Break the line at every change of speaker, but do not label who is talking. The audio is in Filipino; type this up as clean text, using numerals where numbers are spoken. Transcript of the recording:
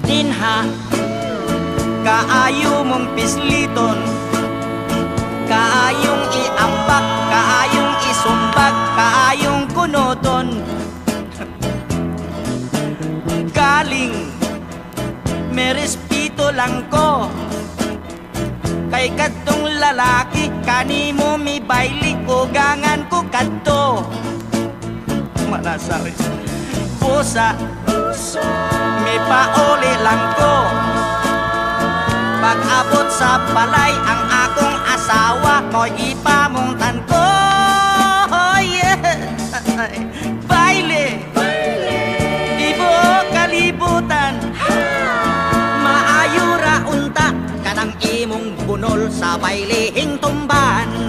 Dinha kaayo mong pisliton, kaayong iambak, kaayong isumbag, kaayong kunoton. Galing may respeto lang ko kay kadtong lalaki, kanimo mi baili ugangan ko kadto. Manasari pusa may pauli lang ko, pag-abot sa balay ang akong asawa ko'y ipamungtan ko. Baile ibo kalibutan, maayo ra unta kanang imong bunol sa bailihing tumban.